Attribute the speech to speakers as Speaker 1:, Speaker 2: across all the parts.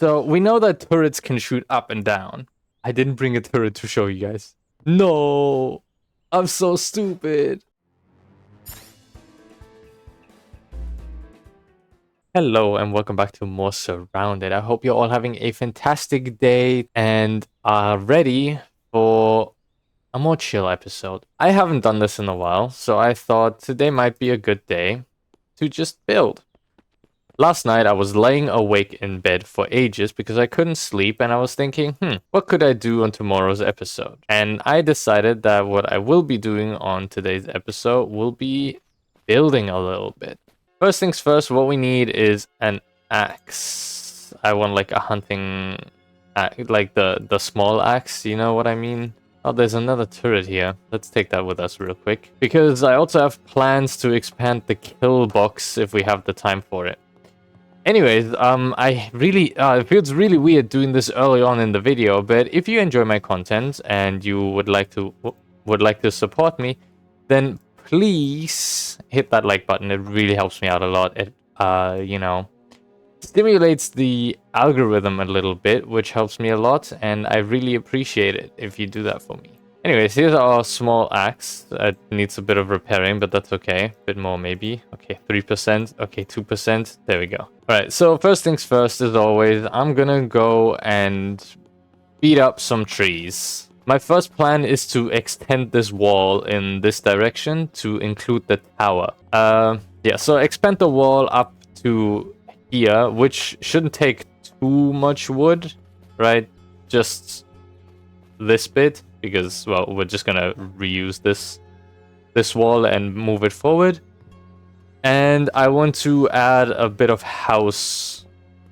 Speaker 1: So we know that turrets can shoot up and down. I didn't bring a turret to show you guys. No, I'm so stupid. Hello and welcome back to more Surrounded. I hope you're all having a fantastic day and are ready for a more chill episode. I haven't done this in a while, so I thought today might be a good day to just build. Last night I was laying awake in bed for ages because I couldn't sleep and I was thinking, what could I do on tomorrow's episode? And I decided that what I will be doing on today's episode will be building a little bit. First things first, what we need is an axe. I want like a hunting, like the small axe, you know what I mean? Oh, there's another turret here. Let's take that with us real quick. Because I also have plans to expand the Killbox if we have the time for it. Anyways, it feels really weird doing this early on in the video, but if you enjoy my content and you would like to support me, then please hit that like button. It really helps me out a lot. It stimulates the algorithm a little bit, which helps me a lot, and I really appreciate it if you do that for me. Anyways, here's our small axe. It needs a bit of repairing, but that's okay. A bit more maybe. Okay, 3%. Okay, 2%. There we go. Alright, so first things first, as always, I'm gonna go and beat up some trees. My first plan is to extend this wall in this direction to include the tower. Yeah, so expand the wall up to here, which shouldn't take too much wood, right? Just this bit, because, well, we're just gonna reuse this wall and move it forward. And I want to add a bit of house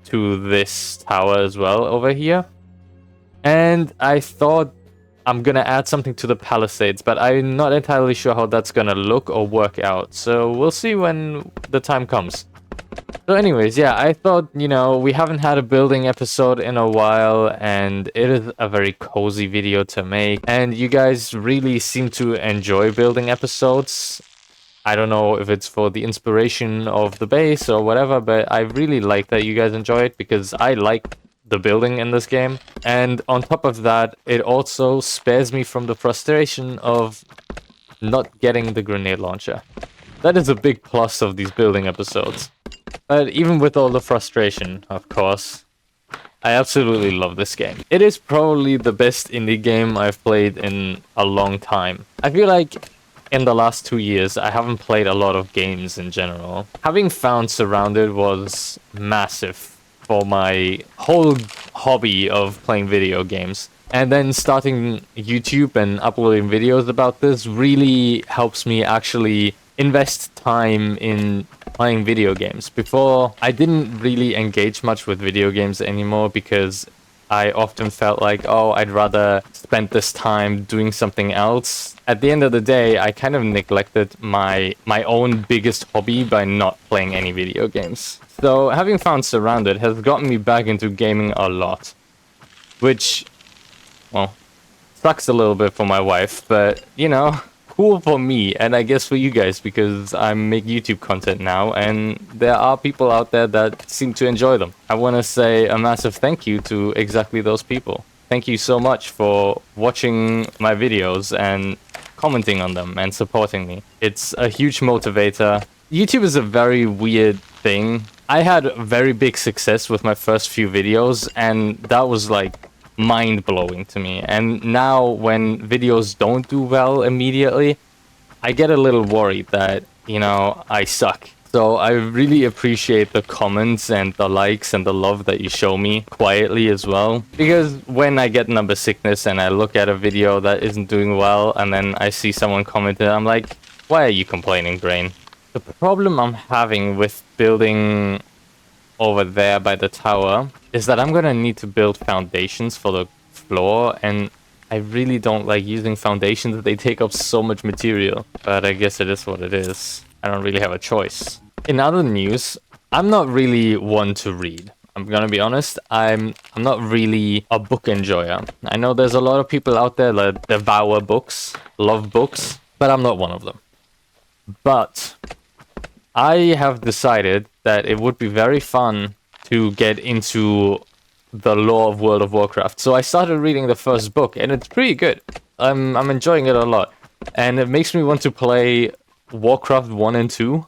Speaker 1: to this tower as well over here. And I thought I'm gonna add something to the palisades, but I'm not entirely sure how that's gonna look or work out. So we'll see when the time comes. So anyways, yeah, I thought, we haven't had a building episode in a while, and it is a very cozy video to make. And you guys really seem to enjoy building episodes. I don't know if it's for the inspiration of the base or whatever, but I really like that you guys enjoy it because I like the building in this game. And on top of that, it also spares me from the frustration of not getting the grenade launcher. That is a big plus of these building episodes. But even with all the frustration, of course, I absolutely love this game. It is probably the best indie game I've played in a long time. I feel like in the last 2 years, I haven't played a lot of games in general. Having found Surrounded was massive for my whole hobby of playing video games. And then starting YouTube and uploading videos about this really helps me actually invest time in playing video games. Before, I didn't really engage much with video games anymore because I often felt like, oh, I'd rather spend this time doing something else. At the end of the day, I kind of neglected my own biggest hobby by not playing any video games. So having found Surrounded has gotten me back into gaming a lot, which, well, sucks a little bit for my wife, but, cool for me, and I guess for you guys, because I make YouTube content now, and there are people out there that seem to enjoy them. I want to say a massive thank you to exactly those people. Thank you so much for watching my videos and commenting on them and supporting me. It's a huge motivator. YouTube is a very weird thing. I had very big success with my first few videos, and that was like mind-blowing to me. And now when videos don't do well immediately, I get a little worried that, I suck. So I really appreciate the comments and the likes and the love that you show me quietly as well. Because when I get number sickness and I look at a video that isn't doing well and then I see someone commenting, I'm like, why are you complaining, brain? The problem I'm having with building over there by the tower is that I'm gonna need to build foundations for the floor, and I really don't like using foundations. They take up so much material, but I guess it is what it is. I don't really have a choice. In other news, I'm not really one to read. I'm gonna be honest, I'm not really a book enjoyer. I know there's a lot of people out there that devour books, love books, but I'm not one of them. But I have decided that it would be very fun to get into the lore of World of Warcraft. So I started reading the first book, and it's pretty good. I'm enjoying it a lot, and it makes me want to play Warcraft 1 and 2,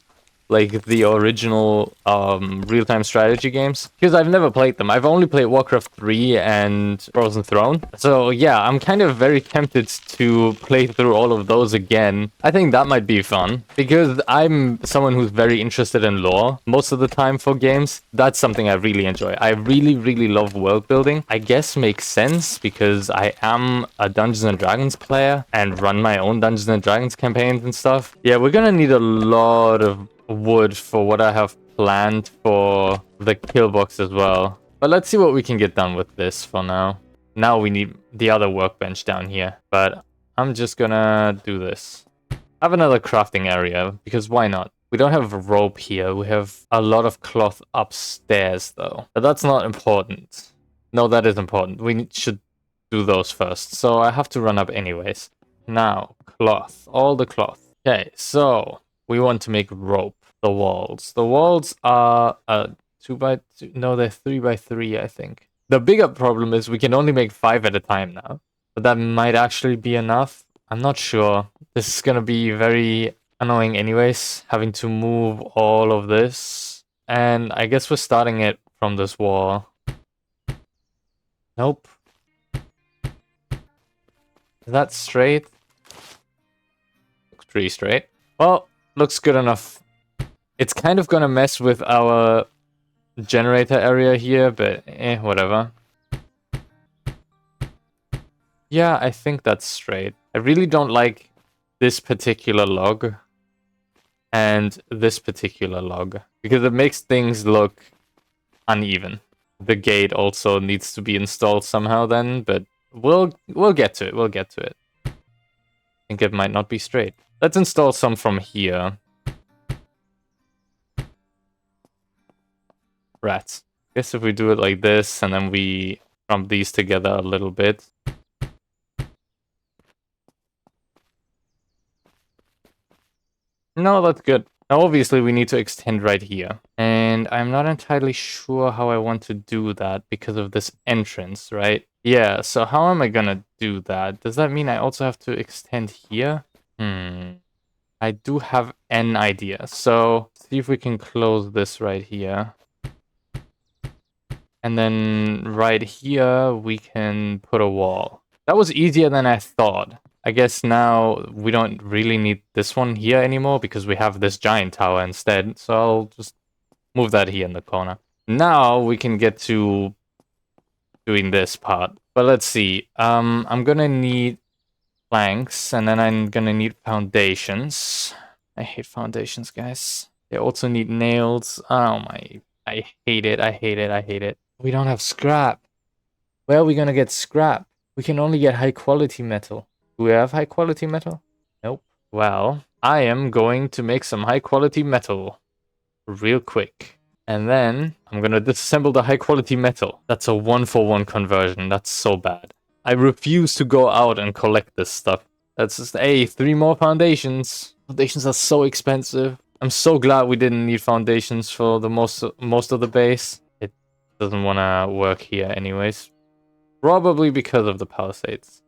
Speaker 1: like the original real-time strategy games, because I've never played them. I've only played Warcraft 3 and Frozen Throne. So yeah, I'm kind of very tempted to play through all of those again. I think that might be fun, because I'm someone who's very interested in lore most of the time for games. That's something I really enjoy. I really, really love world building. I guess makes sense because I am a Dungeons and Dragons player and run my own Dungeons and Dragons campaigns and stuff. Yeah, we're gonna need a lot of wood for what I have planned for the Killbox as well. But let's see what we can get done with this for now. Now we need the other workbench down here, but I'm just gonna do this. I have another crafting area, because why not? We don't have a rope here. We have a lot of cloth upstairs, though. But that's not important. No, that is important. We should do those first. So I have to run up anyways. Now, cloth. All the cloth. Okay, so we want to make rope. The walls. The walls are 2x2. No, they're 3x3, I think. The bigger problem is we can only make 5 at a time now. But that might actually be enough. I'm not sure. This is gonna be very annoying anyways, having to move all of this. And I guess we're starting it from this wall. Nope. Is that straight? Looks pretty straight. Well, looks good enough. It's kind of gonna mess with our generator area here, but whatever. Yeah, I think that's straight. I really don't like this particular log and this particular log, because it makes things look uneven. The gate also needs to be installed somehow then, but we'll get to it. We'll get to it. I think it might not be straight. Let's install some from here. Rats. I guess if we do it like this, and then we crump these together a little bit. No, that's good. Now, obviously, we need to extend right here. And I'm not entirely sure how I want to do that because of this entrance, right? Yeah, so how am I gonna do that? Does that mean I also have to extend here? I do have an idea. So, see if we can close this right here. And then right here, we can put a wall. That was easier than I thought. I guess now we don't really need this one here anymore because we have this giant tower instead. So I'll just move that here in the corner. Now we can get to doing this part. But let's see. I'm gonna need planks, and then I'm gonna need foundations. I hate foundations, guys. They also need nails. Oh my... I hate it. I hate it. I hate it. We don't have scrap. Where are we gonna get scrap? We can only get high quality metal. Do we have high quality metal? Nope. Well, I am going to make some high quality metal real quick. And then I'm gonna disassemble the high quality metal. That's a 1-for-1 conversion. That's so bad. I refuse to go out and collect this stuff. That's just, hey, 3 more foundations. Foundations are so expensive. I'm so glad we didn't need foundations for the most of the base. It doesn't want to work here anyways. Probably because of the palisades.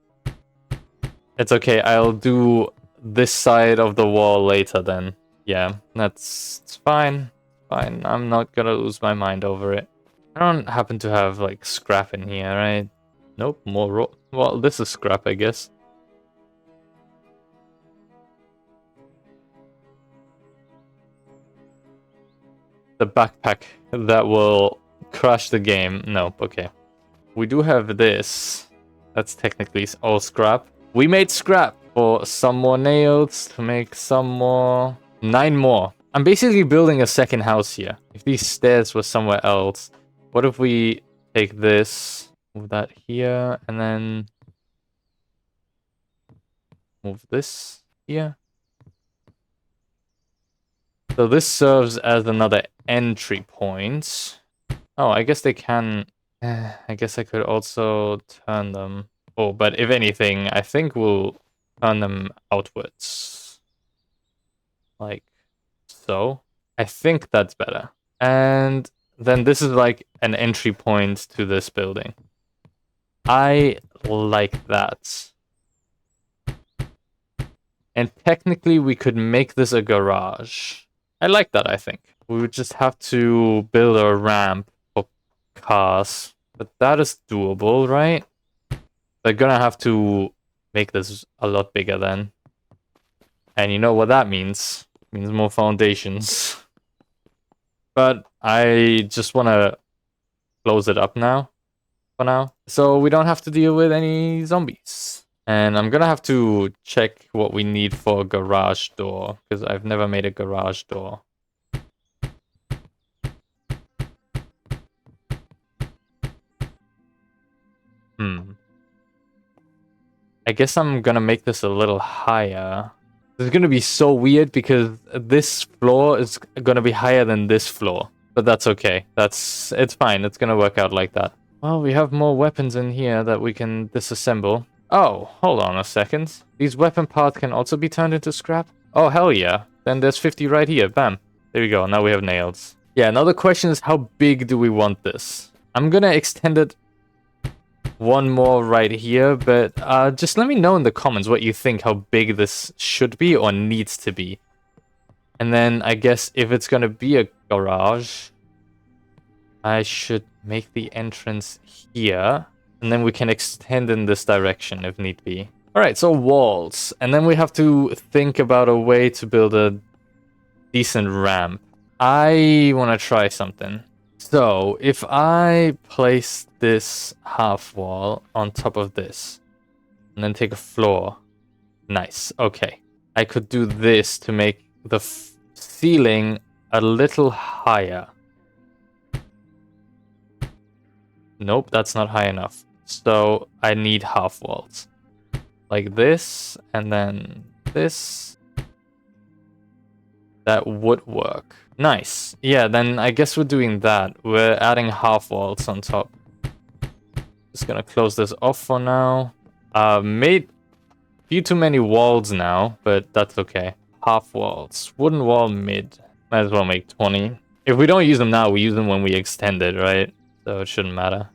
Speaker 1: It's okay, I'll do this side of the wall later then. Yeah, it's fine. Fine, I'm not gonna lose my mind over it. I don't happen to have, like, scrap in here, right? Nope, more well, this is scrap, I guess. The backpack that will crash the game. Nope, okay. We do have this. That's technically all scrap. We made scrap for some more nails to make some more. 9 more. I'm basically building a second house here. If these stairs were somewhere else, what if we take this, move that here, and then move this here? So this serves as another entry point. Oh, I guess they can... I guess I could also turn them... Oh, but if anything, I think we'll turn them outwards. Like so. I think that's better. And then this is like an entry point to this building. I like that. And technically we could make this a garage. I like that, I think. We would just have to build a ramp for cars. But that is doable, right? They're gonna have to make this a lot bigger then. And you know what that means? It means more foundations. But I just want to close it up now, for now. So we don't have to deal with any zombies. And I'm gonna have to check what we need for a garage door, because I've never made a garage door. I guess I'm gonna make this a little higher. It's gonna be so weird because this floor is gonna be higher than this floor. But that's okay. It's fine. It's gonna work out like that. Well, we have more weapons in here that we can disassemble. Oh, hold on a second. These weapon parts can also be turned into scrap? Oh, hell yeah. Then there's 50 right here. Bam. There we go. Now we have nails. Yeah, now the question is, how big do we want this? I'm gonna extend it one more right here, but just let me know in the comments what you think, how big this should be or needs to be. And then I guess if it's gonna be a garage, I should make the entrance here, and then we can extend in this direction if need be. Alright, so walls. And then we have to think about a way to build a decent ramp. I want to try something. So, if I place this half wall on top of this, and then take a floor. Nice, okay. I could do this to make the ceiling a little higher. Nope, that's not high enough. So, I need half walls. Like this, and then this. That would work. Nice. Yeah, then I guess we're doing that. We're adding half walls on top. Just gonna close this off for now. Made a few too many walls now, but that's okay. Half walls. Wooden wall mid. Might as well make 20. If we don't use them now, we use them when we extend it, right? So it shouldn't matter.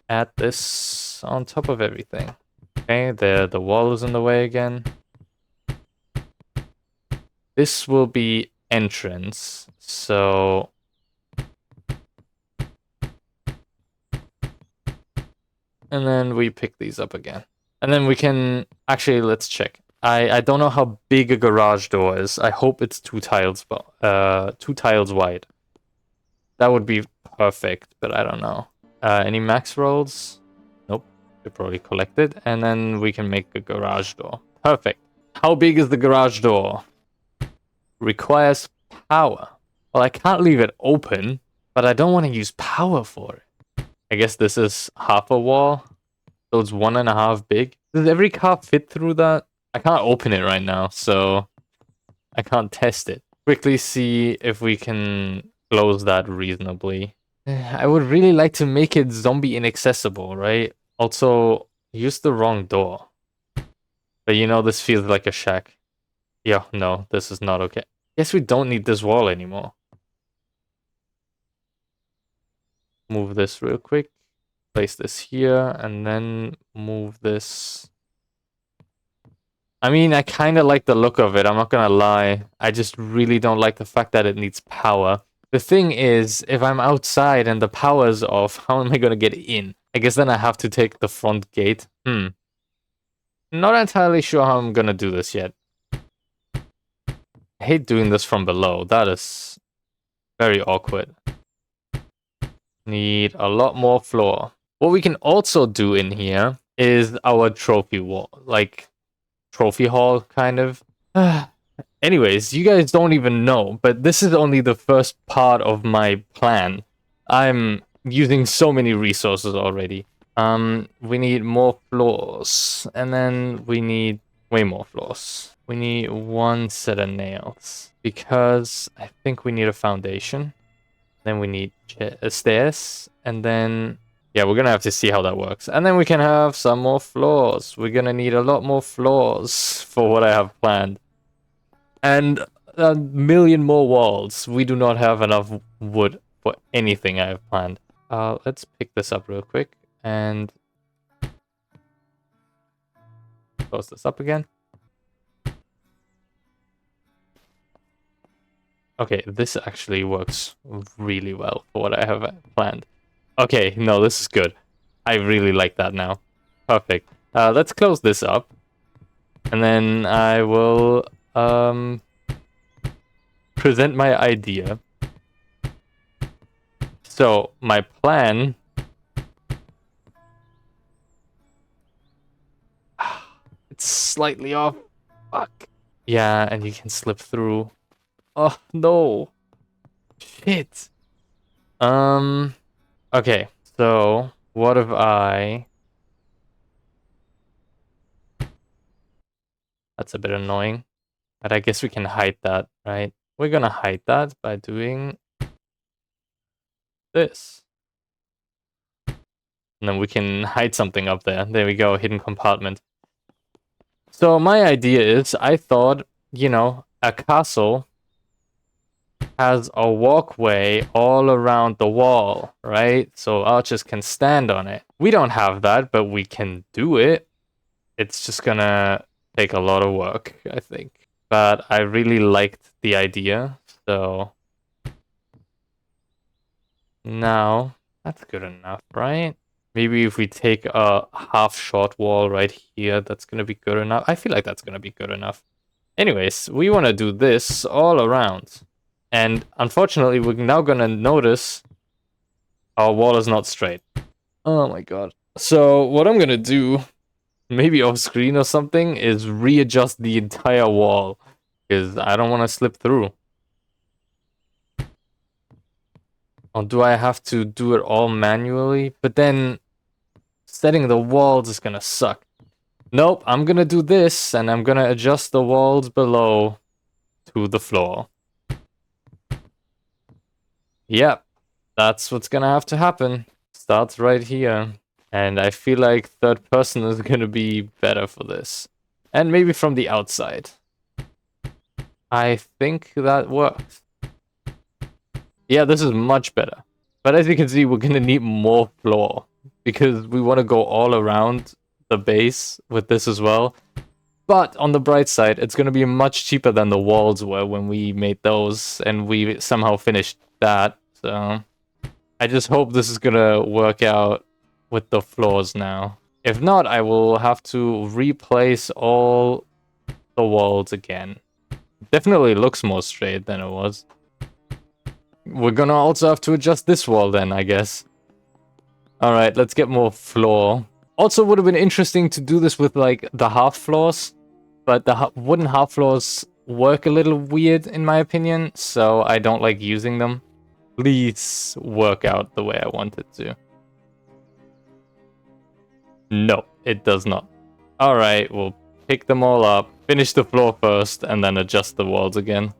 Speaker 1: Add this on top of everything. Okay, the wall is in the way again. This will be entrance, so and then we pick these up again, and then we can actually, let's check. I don't know how big a garage door is. I hope it's 2 tiles wide. That would be perfect, but I don't know. Any max rolls? Nope, they're probably collected. And then we can make a garage door. Perfect. How big is the garage door? Requires power. Well, I can't leave it open, but I don't want to use power for it. I guess this is half a wall, so it's 1.5 big. Does every car fit through that? I can't open it right now, so I can't test it. Quickly see if we can close that reasonably. I would really like to make it zombie inaccessible, right? Also, use the wrong door. But you know, this feels like a shack. Yeah, no, this is not okay. Guess we don't need this wall anymore. Move this real quick. Place this here, and then move this. I mean, I kind of like the look of it, I'm not gonna lie. I just really don't like the fact that it needs power. The thing is, if I'm outside and the power's off, how am I gonna get in? I guess then I have to take the front gate. Not entirely sure how I'm gonna do this yet. I hate doing this from below. That is very awkward. Need a lot more floor. What we can also do in here is our trophy wall. Like, trophy hall, kind of. Anyways, you guys don't even know, but this is only the first part of my plan. I'm using so many resources already. We need more floors, and then we need way more floors. We need 1 set of nails, because I think we need a foundation. Then we need stairs, and then yeah, we're gonna have to see how that works. And then we can have some more floors. We're gonna need a lot more floors for what I have planned. And a million more walls. We do not have enough wood for anything I have planned. Let's pick this up real quick and close this up again. Okay, this actually works really well for what I have planned. Okay, no, this is good. I really like that now. Perfect. Let's close this up. And then I will present my idea. So, my plan... It's slightly off. Fuck. Yeah, and you can slip through. Oh, no. Shit. Okay, so what if I... That's a bit annoying, but I guess we can hide that, right? We're gonna hide that by doing this. And then we can hide something up there. There we go, hidden compartment. So my idea is, I thought, you know, a castle has a walkway all around the wall, right? So archers can stand on it. We don't have that, but we can do it. It's just gonna take a lot of work, I think. But I really liked the idea, so... Now, that's good enough, right? Maybe if we take a half-shot wall right here, that's gonna be good enough. I feel like that's gonna be good enough. Anyways, we want to do this all around. And unfortunately, we're now gonna notice our wall is not straight. Oh my god. So, what I'm gonna do, maybe off screen or something, is readjust the entire wall. Because I don't want to slip through. Or do I have to do it all manually? But then, setting the walls is gonna suck. Nope, I'm gonna do this, and I'm gonna adjust the walls below to the floor. Yep, that's what's gonna have to happen. Starts right here. And I feel like third person is gonna be better for this. And maybe from the outside. I think that works. Yeah, this is much better. But as you can see, we're gonna need more floor. Because we want to go all around the base with this as well. But on the bright side, it's gonna be much cheaper than the walls were when we made those. And we somehow finished that. So I just hope this is gonna work out with the floors now. If not, I will have to replace all the walls again. Definitely looks more straight than it was. We're gonna also have to adjust this wall then, I guess. Alright, let's get more floor. Also would have been interesting to do this with like the half floors. But the wooden half floors work a little weird in my opinion. So I don't like using them. Please work out the way I want it to. No, it does not. Alright, we'll pick them all up, finish the floor first, and then adjust the walls again.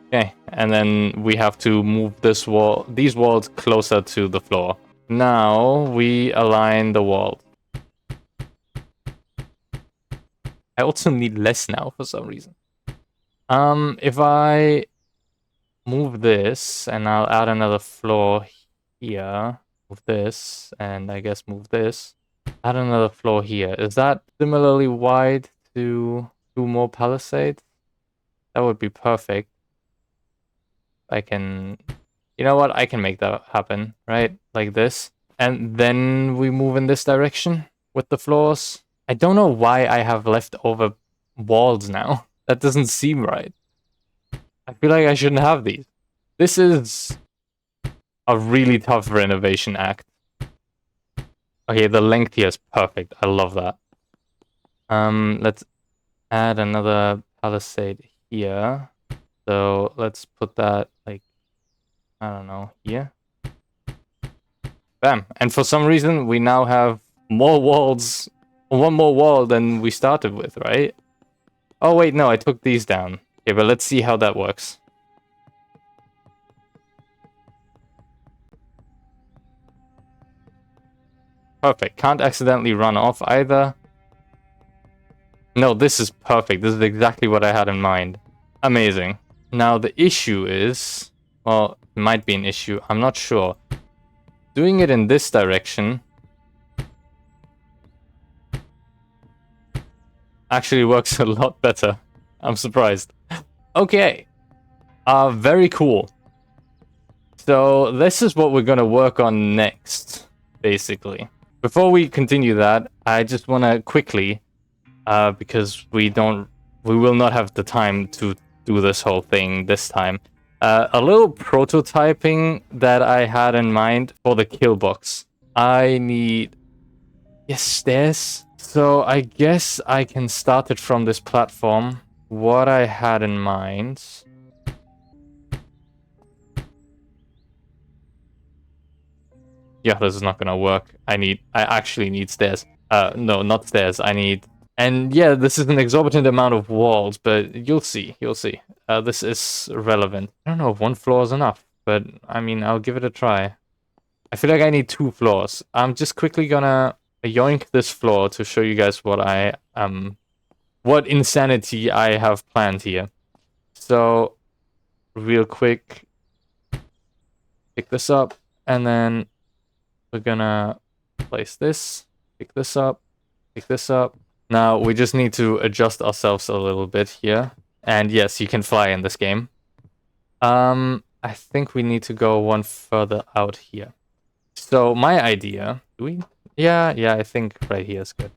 Speaker 1: Okay, and then we have to move these walls closer to the floor. Now we align the walls. I also need less now for some reason. If I move this, and I'll add another floor here. Move this, and I guess move this. Add another floor here. Is that similarly wide to 2 more palisades? That would be perfect. I can... You know what? I can make that happen, right? Like this. And then we move in this direction with the floors. I don't know why I have leftover walls now. That doesn't seem right. I feel like I shouldn't have these. This is a really tough renovation act. Okay, the length here is perfect. I love that. Let's add another palisade here. So let's put that like, I don't know, here. Bam. And for some reason, we now have more walls, 1 more wall than we started with, right? Oh wait, no, I took these down. Okay, but let's see how that works. Perfect. Can't accidentally run off either. No, this is perfect. This is exactly what I had in mind. Amazing. Now, the issue is... Well, it might be an issue. I'm not sure. Doing it in this direction actually works a lot better. I'm surprised. Okay. Very cool. So this is what we're gonna work on next, basically. Before we continue that, I just wanna quickly, because we will not have the time to do this whole thing this time. A little prototyping that I had in mind for the Killbox. I need... Yes, stairs. So I guess I can start it from this platform. What I had in mind... Yeah, this is not gonna work. I actually need stairs. No, not stairs. I need... And yeah, this is an exorbitant amount of walls, but you'll see. This is relevant. I don't know if 1 floor is enough, but I mean, I'll give it a try. I feel like I need 2 floors. I'm just quickly gonna yoink this floor to show you guys what what insanity I have planned here. So, real quick, pick this up, and then we're gonna place this, pick this up, pick this up. Now, we just need to adjust ourselves a little bit here. And yes, you can fly in this game. I think we need to go 1 further out here. So, my idea... Do we? Yeah, I think right here is good.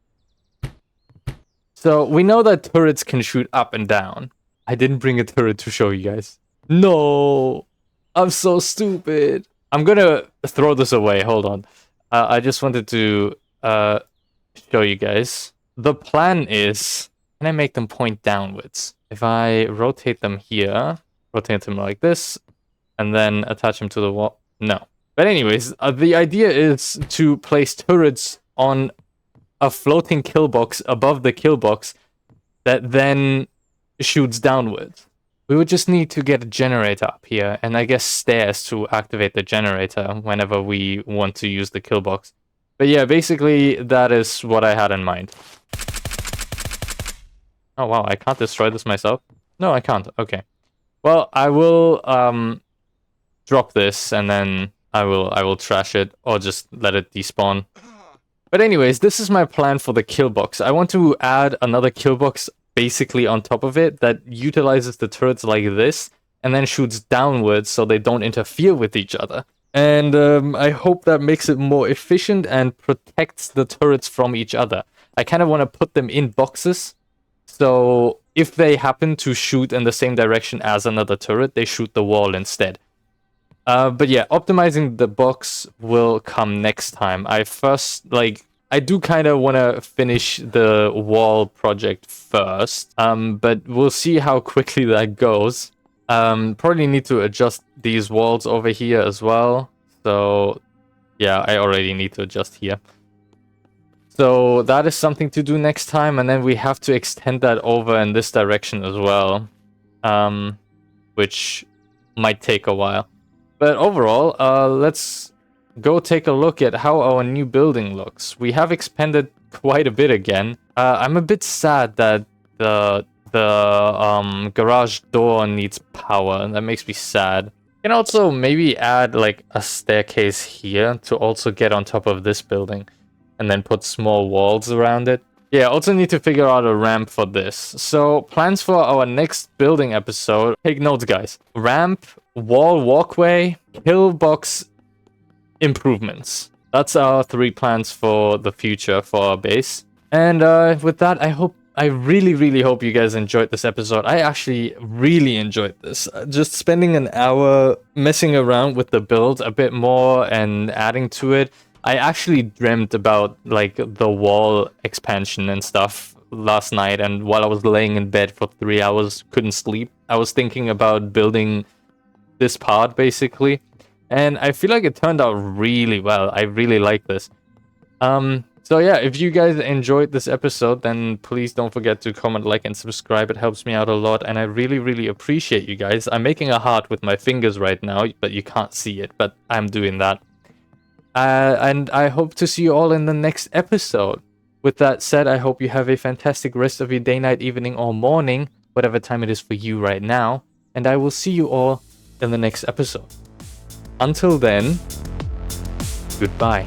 Speaker 1: So, we know that turrets can shoot up and down. I didn't bring a turret to show you guys. No! I'm so stupid. I'm gonna throw this away. Hold on. I just wanted to show you guys. The plan is... Can I make them point downwards? If I rotate them here, rotate them like this, and then attach them to the wall... No. But anyways, the idea is to place turrets on a floating killbox above the killbox that then shoots downwards. We would just need to get a generator up here, and I guess stairs to activate the generator whenever we want to use the killbox. But yeah, basically, that is what I had in mind. Oh wow, I can't destroy this myself? No, I can't. Okay. Well, I will drop this, and then I will trash it, or just let it despawn. But anyways, this is my plan for the killbox. I want to add another killbox basically on top of it that utilizes the turrets like this, and then shoots downwards so they don't interfere with each other. And I hope that makes it more efficient and protects the turrets from each other. I kind of want to put them in boxes, so if they happen to shoot in the same direction as another turret, they shoot the wall instead. But yeah, optimizing the box will come next time. I do kind of want to finish the wall project first, but we'll see how quickly that goes. Probably need to adjust these walls over here as well. So yeah, I already need to adjust here. So that is something to do next time, and then we have to extend that over in this direction as well, which might take a while. But overall, let's go take a look at how our new building looks. We have expanded quite a bit again. I'm a bit sad that the garage door needs power. That makes me sad. You can also maybe add like a staircase here to also get on top of this building, and then put small walls around it. Yeah, also need to figure out a ramp for this. So, plans for our next building episode. Take notes, guys. Ramp, wall, walkway, killbox improvements. That's our 3 plans for the future for our base. And with that, I really hope you guys enjoyed this episode. I actually really enjoyed this. Just spending an hour messing around with the build a bit more and adding to it. I actually dreamt about like the wall expansion and stuff last night, and while I was laying in bed for 3 hours, couldn't sleep. I was thinking about building this part basically, and I feel like it turned out really well. I really like this. So yeah, if you guys enjoyed this episode, then please don't forget to comment, like, and subscribe. It helps me out a lot, and I really appreciate you guys. I'm making a heart with my fingers right now, but you can't see it, but I'm doing that. And I hope to see you all in the next episode. With that said, I hope you have a fantastic rest of your day, night, evening, or morning, whatever time it is for you right now, and I will see you all in the next episode. Until then, goodbye.